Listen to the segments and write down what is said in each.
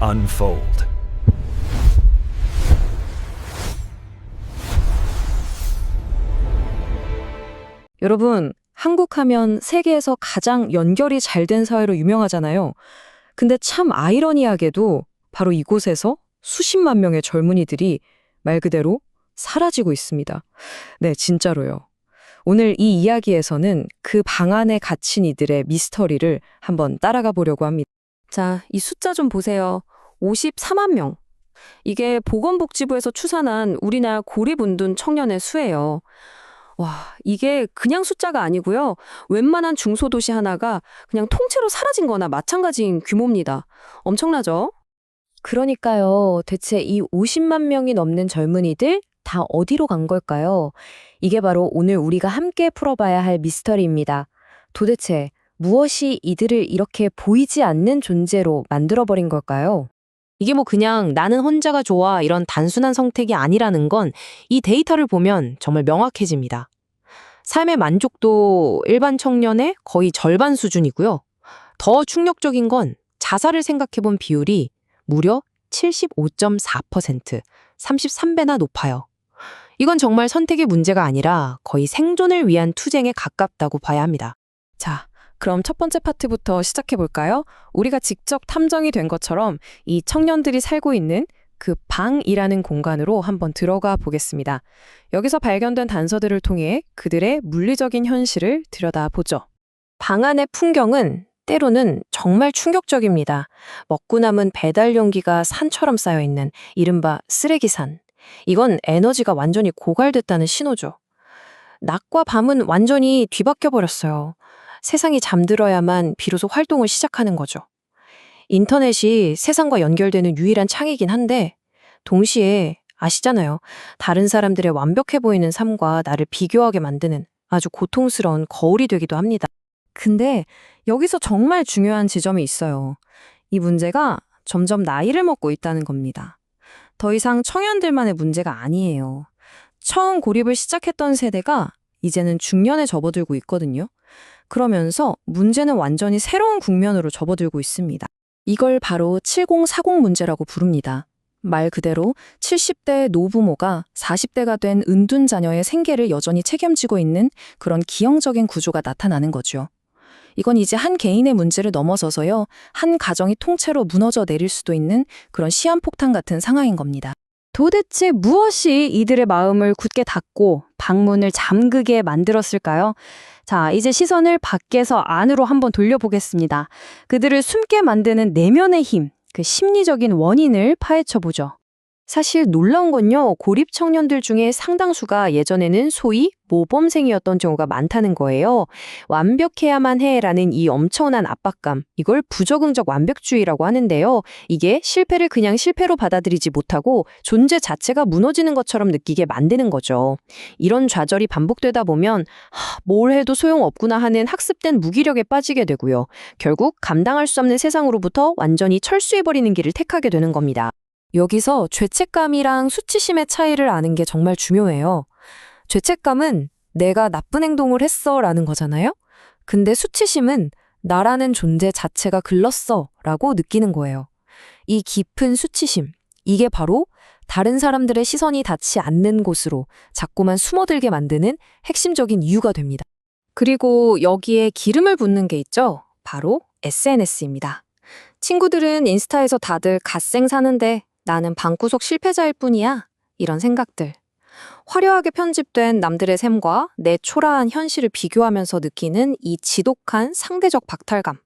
unfold. 여러분, 한국 하면 세계에서 가장 연결이 잘 된 사회로 유명하잖아요. 근데 참 아이러니하게도 바로 이곳에서 수십만 명의 젊은이들이 말 그대로 사라지고 있습니다. 네, 진짜로요. 오늘 이 이야기에서는 그 방 안에 갇힌 이들의 미스터리를 한번 따라가 보려고 합니다. 자, 이 숫자 좀 보세요. 54만 명. 이게 보건복지부에서 추산한 우리나라 고립운둔 청년의 수예요. 와, 이게 그냥 숫자가 아니고요. 웬만한 중소도시 하나가 그냥 통째로 사라진 거나 마찬가지인 규모입니다. 엄청나죠? 그러니까요. 대체 이 50만 명이 넘는 젊은이들 다 어디로 간 걸까요? 이게 바로 오늘 우리가 함께 풀어봐야 할 미스터리입니다. 도대체 무엇이 이들을 이렇게 보이지 않는 존재로 만들어버린 걸까요? 이게 뭐 그냥 나는 혼자가 좋아 이런 단순한 선택이 아니라는 건 이 데이터를 보면 정말 명확해집니다. 삶의 만족도 일반 청년의 거의 절반 수준이고요. 더 충격적인 건 자살을 생각해본 비율이 무려 75.4%, 33배나 높아요. 이건 정말 선택의 문제가 아니라 거의 생존을 위한 투쟁에 가깝다고 봐야 합니다. 자, 그럼 첫 번째 파트부터 시작해 볼까요? 우리가 직접 탐정이 된 것처럼 이 청년들이 살고 있는 그 방이라는 공간으로 한번 들어가 보겠습니다. 여기서 발견된 단서들을 통해 그들의 물리적인 현실을 들여다보죠. 방 안의 풍경은 때로는 정말 충격적입니다. 먹고 남은 배달 용기가 산처럼 쌓여있는 이른바 쓰레기산. 이건 에너지가 완전히 고갈됐다는 신호죠. 낮과 밤은 완전히 뒤바뀌어 버렸어요. 세상이 잠들어야만 비로소 활동을 시작하는 거죠. 인터넷이 세상과 연결되는 유일한 창이긴 한데 동시에 아시잖아요. 다른 사람들의 완벽해 보이는 삶과 나를 비교하게 만드는 아주 고통스러운 거울이 되기도 합니다. 근데 여기서 정말 중요한 지점이 있어요. 이 문제가 점점 나이를 먹고 있다는 겁니다. 더 이상 청년들만의 문제가 아니에요. 처음 고립을 시작했던 세대가 이제는 중년에 접어들고 있거든요. 그러면서 문제는 완전히 새로운 국면으로 접어들고 있습니다. 이걸 바로 7040 문제라고 부릅니다. 말 그대로 70대 노부모가 40대가 된 은둔 자녀의 생계를 여전히 책임지고 있는 그런 기형적인 구조가 나타나는 거죠. 이건 이제 한 개인의 문제를 넘어서서요, 한 가정이 통째로 무너져 내릴 수도 있는 그런 시한폭탄 같은 상황인 겁니다. 도대체 무엇이 이들의 마음을 굳게 닫고 방문을 잠그게 만들었을까요? 자, 이제 시선을 밖에서 안으로 한번 돌려보겠습니다. 그들을 숨게 만드는 내면의 힘, 그 심리적인 원인을 파헤쳐보죠. 사실 놀라운 건요, 고립 청년들 중에 상당수가 예전에는 소위 모범생이었던 경우가 많다는 거예요. 완벽해야만 해라는 이 엄청난 압박감, 이걸 부적응적 완벽주의라고 하는데요. 이게 실패를 그냥 실패로 받아들이지 못하고 존재 자체가 무너지는 것처럼 느끼게 만드는 거죠. 이런 좌절이 반복되다 보면 뭘 해도 소용없구나 하는 학습된 무기력에 빠지게 되고요. 결국 감당할 수 없는 세상으로부터 완전히 철수해버리는 길을 택하게 되는 겁니다. 여기서 죄책감이랑 수치심의 차이를 아는 게 정말 중요해요. 죄책감은 내가 나쁜 행동을 했어 라는 거잖아요? 근데 수치심은 나라는 존재 자체가 글렀어 라고 느끼는 거예요. 이 깊은 수치심, 이게 바로 다른 사람들의 시선이 닿지 않는 곳으로 자꾸만 숨어들게 만드는 핵심적인 이유가 됩니다. 그리고 여기에 기름을 붓는 게 있죠? 바로 SNS입니다. 친구들은 인스타에서 다들 갓생 사는데 나는 방구석 실패자일 뿐이야. 이런 생각들. 화려하게 편집된 남들의 삶과 내 초라한 현실을 비교하면서 느끼는 이 지독한 상대적 박탈감.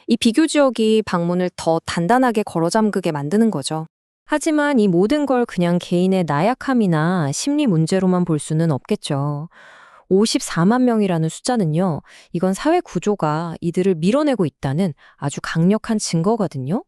이 비교 지역이 방문을 더 단단하게 걸어잠그게 만드는 거죠. 하지만 이 모든 걸 그냥 개인의 나약함이나 심리 문제로만 볼 수는 없겠죠. 54만 명이라는 숫자는요, 이건 사회 구조가 이들을 밀어내고 있다는 아주 강력한 증거거든요.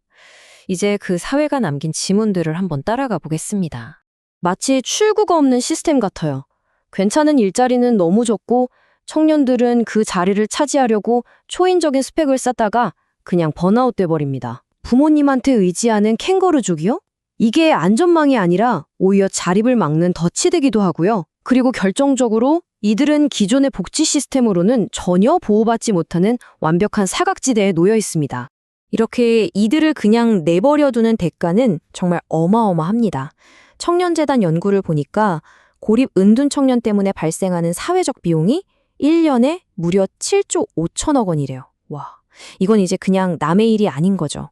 이제 그 사회가 남긴 지문들을 한번 따라가 보겠습니다. 마치 출구가 없는 시스템 같아요. 괜찮은 일자리는 너무 적고 청년들은 그 자리를 차지하려고 초인적인 스펙을 쌓다가 그냥 번아웃 돼버립니다. 부모님한테 의지하는 캥거루족이요? 이게 안전망이 아니라 오히려 자립을 막는 덫이 되기도 하고요. 그리고 결정적으로 이들은 기존의 복지 시스템으로는 전혀 보호받지 못하는 완벽한 사각지대에 놓여 있습니다. 이렇게 이들을 그냥 내버려두는 대가는 정말 어마어마합니다. 청년재단 연구를 보니까 고립 은둔 청년 때문에 발생하는 사회적 비용이 1년에 무려 7조 5천억 원이래요. 와, 이건 이제 그냥 남의 일이 아닌 거죠.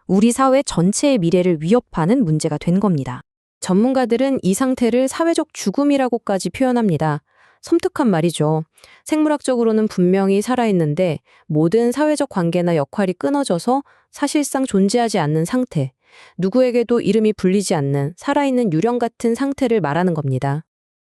우리 사회 전체의 미래를 위협하는 문제가 된 겁니다. 전문가들은 이 상태를 사회적 죽음이라고까지 표현합니다. 섬뜩한 말이죠. 생물학적으로는 분명히 살아있는데 모든 사회적 관계나 역할이 끊어져서 사실상 존재하지 않는 상태, 누구에게도 이름이 불리지 않는 살아있는 유령 같은 상태를 말하는 겁니다.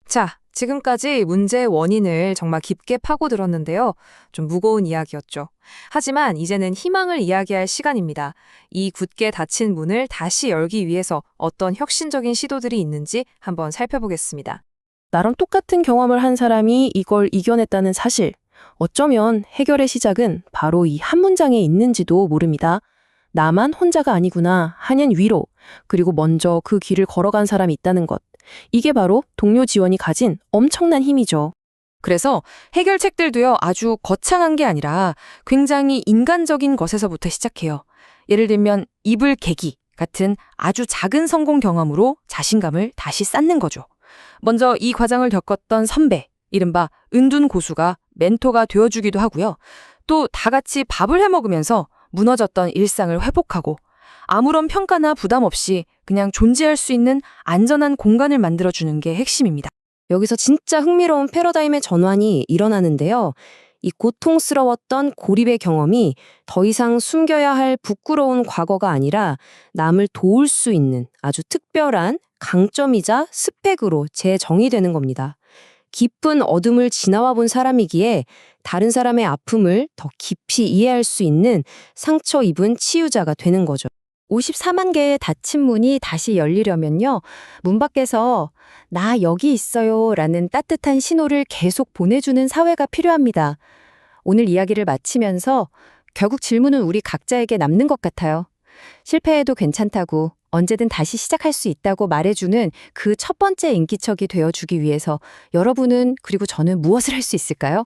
자, 지금까지 문제의 원인을 정말 깊게 파고들었는데요. 좀 무거운 이야기였죠. 하지만 이제는 희망을 이야기할 시간입니다. 이 굳게 닫힌 문을 다시 열기 위해서 어떤 혁신적인 시도들이 있는지 한번 살펴보겠습니다. 나랑 똑같은 경험을 한 사람이 이걸 이겨냈다는 사실. 어쩌면 해결의 시작은 바로 이 한 문장에 있는지도 모릅니다. 나만 혼자가 아니구나 하는 위로, 그리고 먼저 그 길을 걸어간 사람이 있다는 것. 이게 바로 동료 지원이 가진 엄청난 힘이죠. 그래서 해결책들도요, 아주 거창한 게 아니라 굉장히 인간적인 것에서부터 시작해요. 예를 들면 이불 개기 같은 아주 작은 성공 경험으로 자신감을 다시 쌓는 거죠. 먼저 이 과정을 겪었던 선배, 이른바 은둔 고수가 멘토가 되어주기도 하고요. 또 다 같이 밥을 해먹으면서 무너졌던 일상을 회복하고 아무런 평가나 부담 없이 그냥 존재할 수 있는 안전한 공간을 만들어주는 게 핵심입니다. 여기서 진짜 흥미로운 패러다임의 전환이 일어나는데요. 이 고통스러웠던 고립의 경험이 더 이상 숨겨야 할 부끄러운 과거가 아니라 남을 도울 수 있는 아주 특별한 강점이자 스펙으로 재정의되는 겁니다. 깊은 어둠을 지나와 본 사람이기에 다른 사람의 아픔을 더 깊이 이해할 수 있는 상처 입은 치유자가 되는 거죠. 54만 개의 닫힌 문이 다시 열리려면요. 문 밖에서 나 여기 있어요 라는 따뜻한 신호를 계속 보내주는 사회가 필요합니다. 오늘 이야기를 마치면서 결국 질문은 우리 각자에게 남는 것 같아요. 실패해도 괜찮다고 언제든 다시 시작할 수 있다고 말해주는 그 첫 번째 인기척이 되어주기 위해서 여러분은 그리고 저는 무엇을 할 수 있을까요?